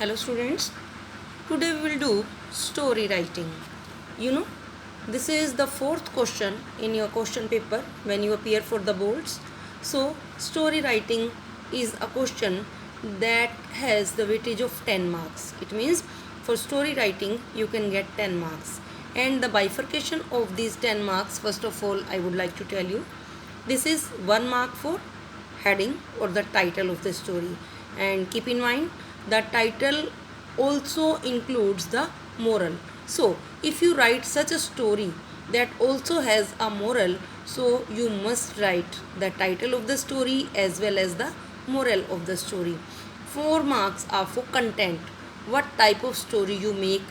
Hello students, today we will do story writing. You know, this is the fourth question in your question paper when you appear for the boards. So, story writing is a question that has the weightage of 10 marks. It means for story writing you can get 10 marks. And the bifurcation of these 10 marks, first of all, I would like to tell you, this is 1 mark for heading or the title of the story, and keep in mind the title also includes the moral. So if you write such a story that also has a moral, so you must write the title of the story as well as the moral of the story. 4 marks are for content, what type of story you make,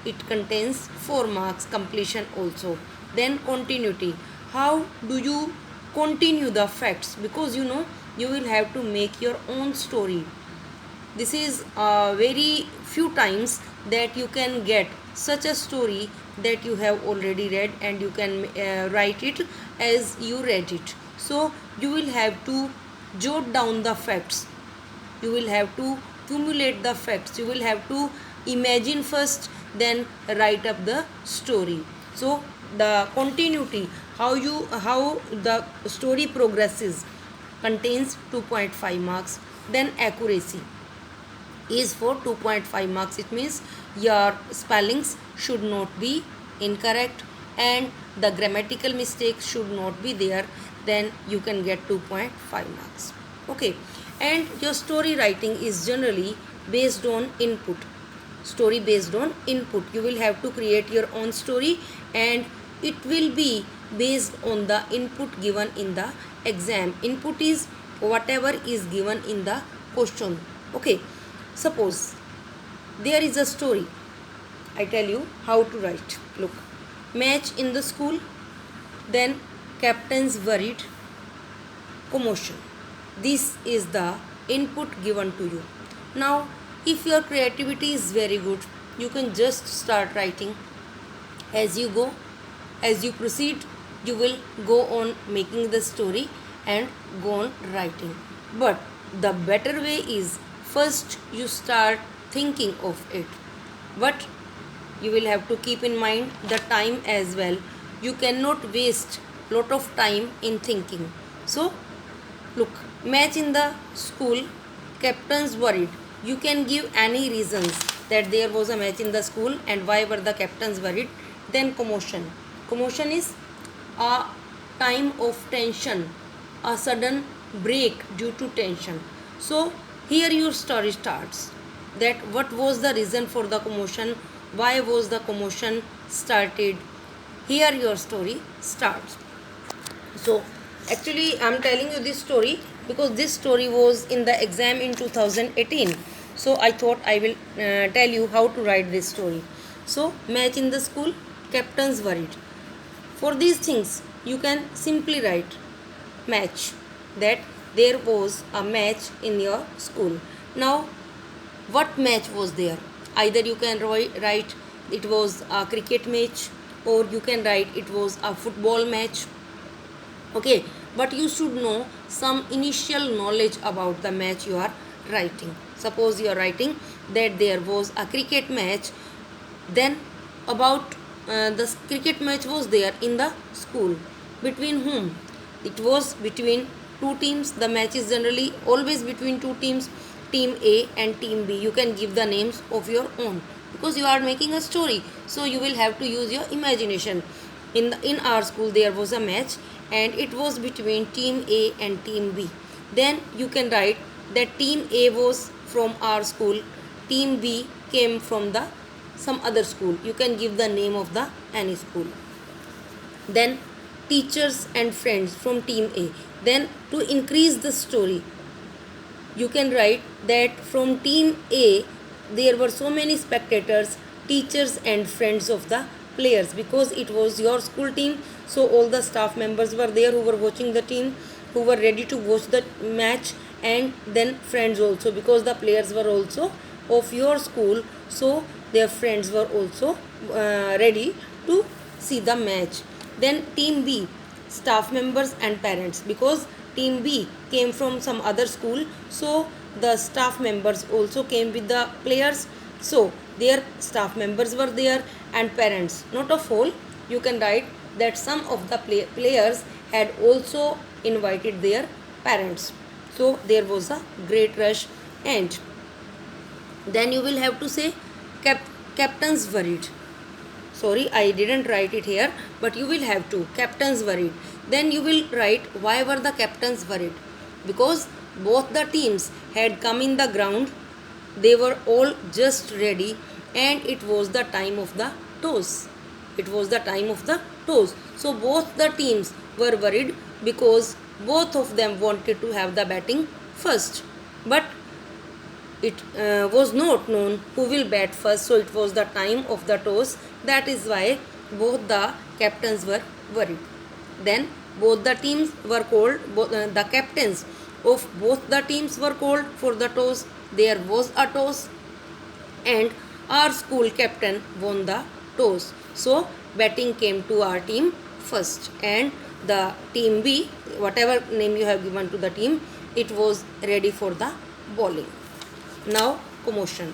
it contains 4 marks. Completion also. Then continuity, how do you continue the facts, because you will have to make your own story. This is very few times that you can get such a story that you have already read and you can write it as you read it. So you will have to jot down the facts, you will have to accumulate the facts, you will have to imagine first, then write up the story. So the continuity, how the story progresses, contains 2.5 marks. Then accuracy is for 2.5 marks. It means your spellings should not be incorrect and the grammatical mistakes should not be there, then you can get 2.5 marks. Okay, and your story writing is generally based on input. Story based on input, you will have to create your own story and it will be based on the input given in the exam. Input is whatever is given in the question. Okay, suppose there is a story, I tell you how to write. Look, match in the school, then captain's worried, commotion. This is the input given to you. Now if your creativity is very good, you can just start writing. As you go, as you proceed, you will go on making the story and go on writing. But the better way is first you start thinking of it. But you will have to keep in mind the time as well. You cannot waste lot of time in thinking. So look, match in the school, captain's worried. You can give any reasons that there was a match in the school and why were the captains worried. Then commotion, commotion is a time of tension, a sudden break due to tension. So here your story starts, that what was the reason for the commotion, why was the commotion started. Here your story starts. So actually I'm telling you this story because this story was in the exam in 2018. So I thought I will tell you how to write this story. So match in the school, captain's worried. For these things you can simply write match, that there was a match in your school. Now what match was there? Either you can write it was a cricket match, or you can write it was a football match. Okay, but you should know some initial knowledge about the match you are writing. Suppose you are writing that there was a cricket match, then about the cricket match was there in the school, between whom? It was between two teams. The match is generally always between two teams, team A and team B. You can give the names of your own because you are making a story, so you will have to use your imagination. In our school there was a match and it was between team A and team B. Then you can write that team A was from our school, team B came from the some other school. You can give the name of the any school. Then teachers and friends from team A. Then to increase the story, you can write that from team A there were so many spectators, teachers and friends of the players, because it was your school team, so all the staff members were there who were watching the team, who were ready to watch the match, and then friends also, because the players were also of your school, so their friends were also ready to see the match. Then team B, staff members and parents, because team B came from some other school, so the staff members also came with the players. So their staff members were there and parents. Not of all, you can write that some of the players had also invited their parents. So there was a great rush, and then you will have to say captains worried. Sorry, I didn't write it here, but you will have to captains worried. Then you will write why were the captains worried? Because both the teams had come in the ground, they were all just ready, and it was the time of the toss. It was the time of the toss. So both the teams were worried because both of them wanted to have the batting first. But it was not known who will bat first, so it was the time of the toss. That is why both the captains were worried. Then both the teams were called, the captains of both the teams were called for the toss. There was a toss, and our school captain won the toss. So batting came to our team first, and the team B, whatever name you have given to the team, it was ready for the bowling. Now commotion.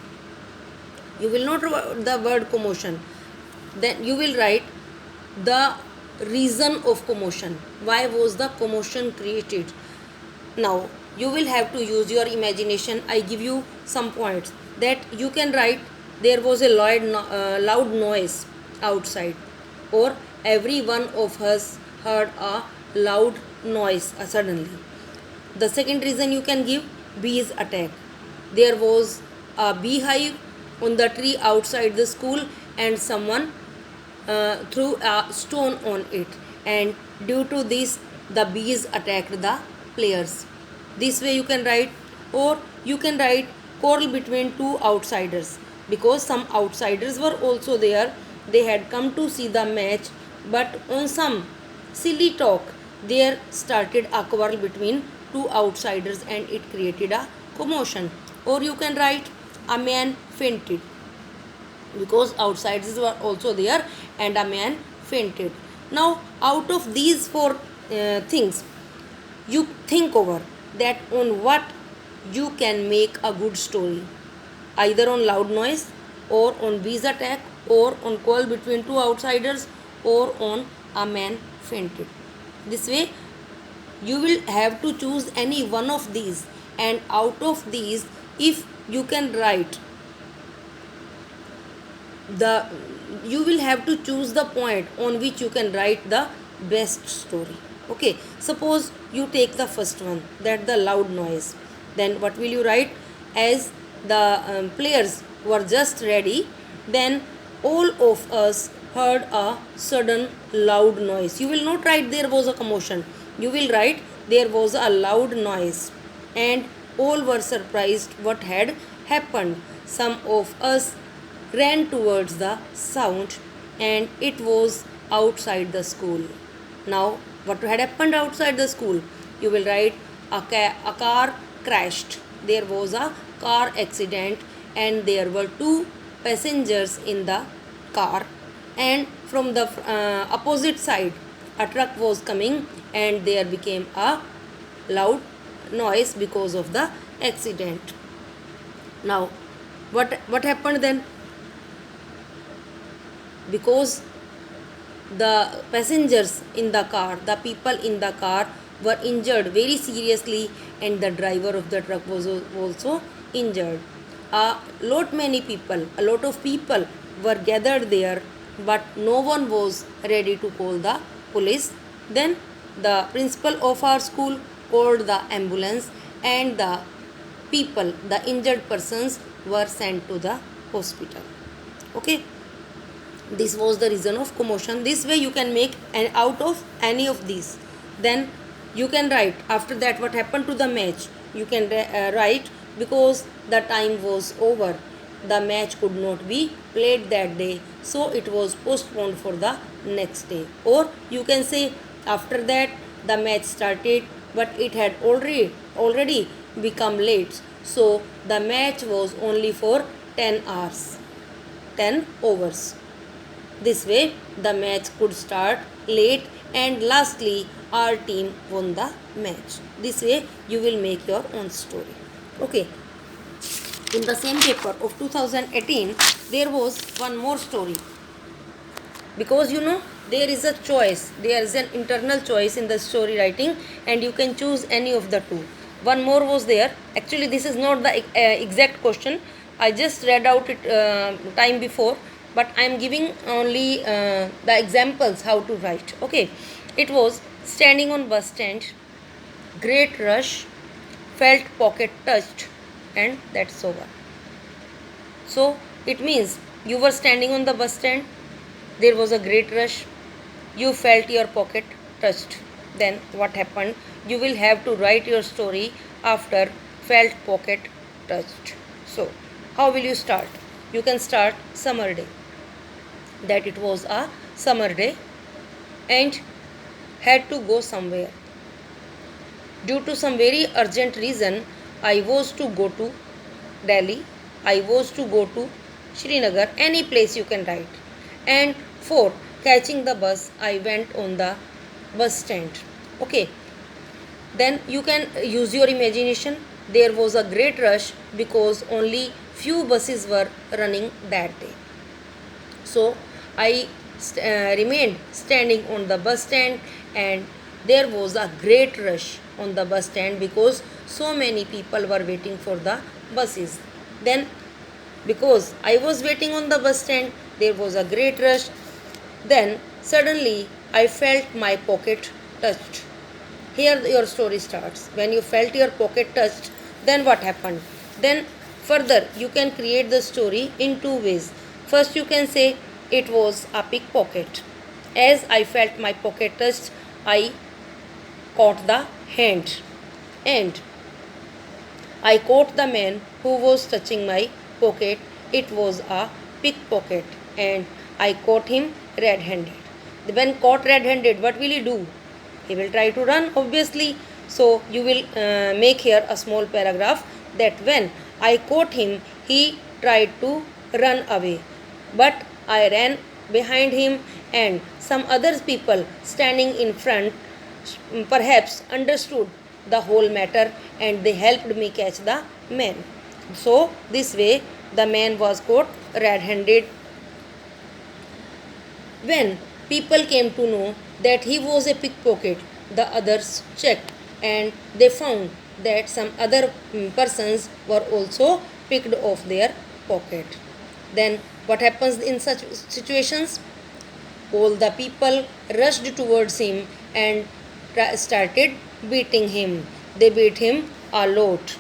You will not write the word commotion. Then you will write the reason of commotion. Why was the commotion created? Now you will have to use your imagination. I give you some points that you can write. There was a loud noise outside, or every one of us heard a loud noise suddenly. The second reason you can give, bees attack. There was a beehive on the tree outside the school, and someone threw a stone on it, and due to this the bees attacked the players. This way you can write. Or you can write quarrel between two outsiders, because some outsiders were also there. They had come to see the match, but on some silly talk there started a quarrel between two outsiders, and it created a commotion. Or you can write a man fainted, because outsiders were also there and a man fainted. Now out of these four things, you think over that on what you can make a good story, either on loud noise, or on bees attack, or on quarrel between two outsiders, or on a man fainted. This way you will have to choose any one of these, and out of these, if you can write the, you will have to choose the point on which you can write the best story. Okay, suppose you take the first one, that the loud noise. Then what will you write? As the players were just ready, then all of us heard a sudden loud noise. You will not write there was a commotion. You will write there was a loud noise, and all were surprised what had happened. Some of us ran towards the sound, and it was outside the school. Now what had happened outside the school? You will write a car crashed. There was a car accident, and there were two passengers in the car, and from the opposite side a truck was coming, and there became a loud noise because of the accident. Now what happened then? Because the passengers in the car, the people in the car were injured very seriously, and the driver of the truck was also injured. A lot of people were gathered there, but no one was ready to call the police. Then the principal of our school called the ambulance, and the people, the injured persons, were sent to the hospital. Okay, this was the reason of commotion. This way you can make an out of any of these. Then you can write after that what happened to the match. You can write because the time was over, the match could not be played that day, so it was postponed for the next day. Or you can say after that the match started, but it had already become late, so the match was only for 10 hours, 10 overs. This way the match could start late, and lastly our team won the match. This way you will make your own story. Okay, in the same paper of 2018, there was one more story. Because there is a choice, there is an internal choice in the story writing, and you can choose any of the two. One more was there. Actually, this is not the exact question. I just read out it time before, but I am giving only the examples how to write. Okay, it was standing on bus stand, great rush, felt pocket touched, and that's over. So it means you were standing on the bus stand, there was a great rush, you felt your pocket touched. Then what happened? You will have to write your story after felt pocket touched. So, how will you start? You can start summer day. That it was a summer day and had to go somewhere. Due to some very urgent reason, I was to go to Delhi, I was to go to Srinagar, any place you can write. And for catching the bus, I went on the bus stand. Okay, then you can use your imagination. There was a great rush because only few buses were running that day. So I remained standing on the bus stand, and there was a great rush on the bus stand because so many people were waiting for the buses. Then, because I was waiting on the bus stand, there was a great rush. Then suddenly I felt my pocket touched. Here your story starts. When you felt your pocket touched, then what happened? Then further you can create the story in two ways. First, you can say it was a pickpocket. As I felt my pocket touched, I caught the hand, and I caught the man who was touching my pocket. It was a pickpocket, and I caught him red handed. When caught red handed, what will he do? He will try to run, obviously. So you will make here a small paragraph that when I caught him, he tried to run away. But I ran behind him, and some other people standing in front perhaps understood the whole matter, and they helped me catch the man. So this way the man was caught red handed. When people came to know that he was a pickpocket, the others checked, and they found that some other persons were also picked off their pocket. Then what happens in such situations? All the people rushed towards him and started beating him. They beat him a lot.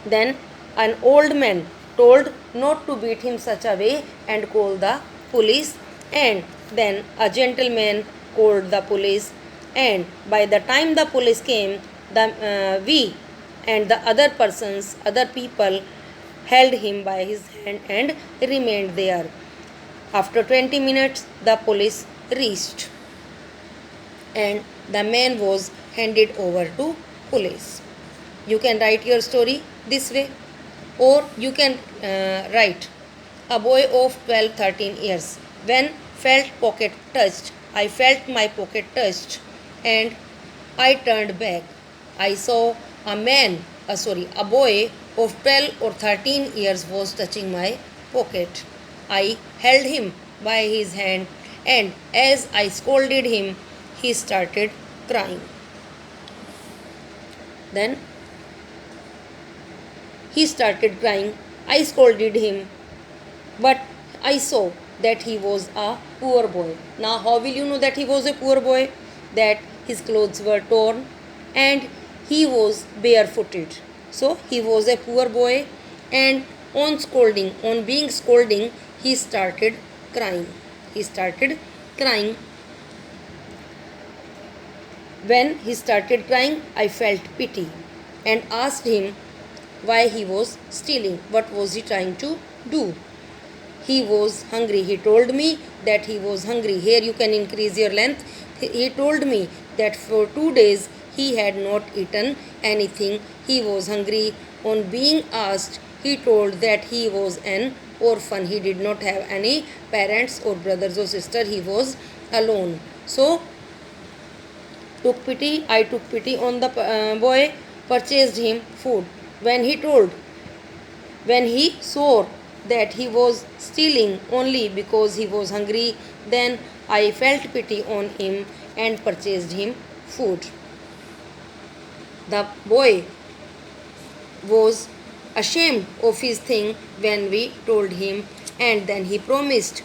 Then an old man told not to beat him such a way and called the police, and then a gentleman called the police, and by the time the police came, we and the other people held him by his hand and remained there. After 20 minutes the police reached, and the man was handed over to police. You can write your story this way, or you can write a boy of 12-13 years. When felt pocket touched, I felt my pocket touched, and I turned back. I saw a boy of 12 or 13 years was touching my pocket. I held him by his hand, and as I scolded him, he started crying. Then he started crying. I scolded him, but I saw that he was a poor boy. Now, how will you know that he was a poor boy? That his clothes were torn and he was barefooted. So, he was a poor boy, and on being scolding, he started crying. He started crying. When he started crying, I felt pity and asked him why he was stealing. What was he trying to do? He was hungry. He told me that he was hungry. Here you can increase your length. He told me that for 2 days he had not eaten anything. He was hungry. On being asked, he told that he was an orphan. He did not have any parents or brothers or sister. He was alone. So I took pity on the boy, purchased him food. when he told, when he swore that he was stealing only because he was hungry, then I felt pity on him and purchased him food. The boy was ashamed of his thing when we told him, and then he promised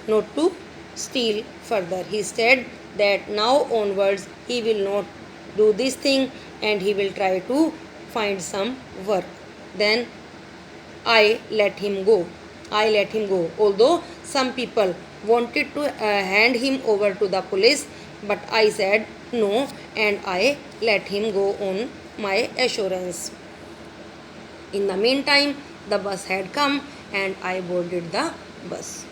not to steal further. He said that now onwards he will not do this thing and he will try to find some work. Then I let him go. I let him go. Although some people wanted to hand him over to the police, but I said no and I let him go on my assurance. In the meantime, the bus had come and I boarded the bus.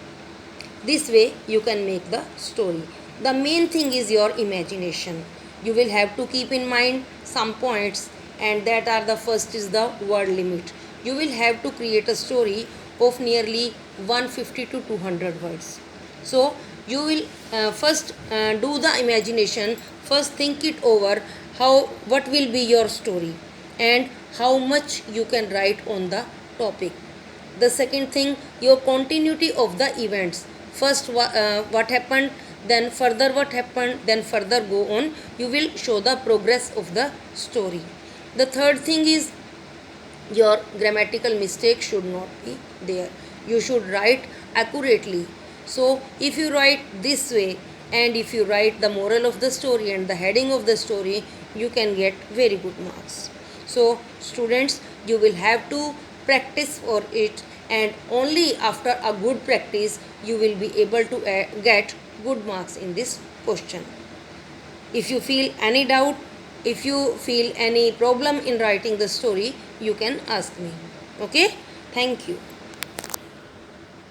This way you can make the story. The main thing is your imagination. You will have to keep in mind some points, and that are, the first is the word limit. You will have to create a story of nearly 150 to 200 words. So you will first do the imagination, first think it over, how, what will be your story and how much you can write on the topic. The second thing, your continuity of the events. First what happened, then further what happened, then further go on. You will show the progress of the story. The third thing is, your grammatical mistake should not be there. You should write accurately. So if you write this way and if you write the moral of the story and the heading of the story, you can get very good marks. So students, you will have to practice for it, and only after a good practice you will be able to get good marks in this question. If you feel any doubt, if you feel any problem in writing the story, you can ask me. Okay? Thank you.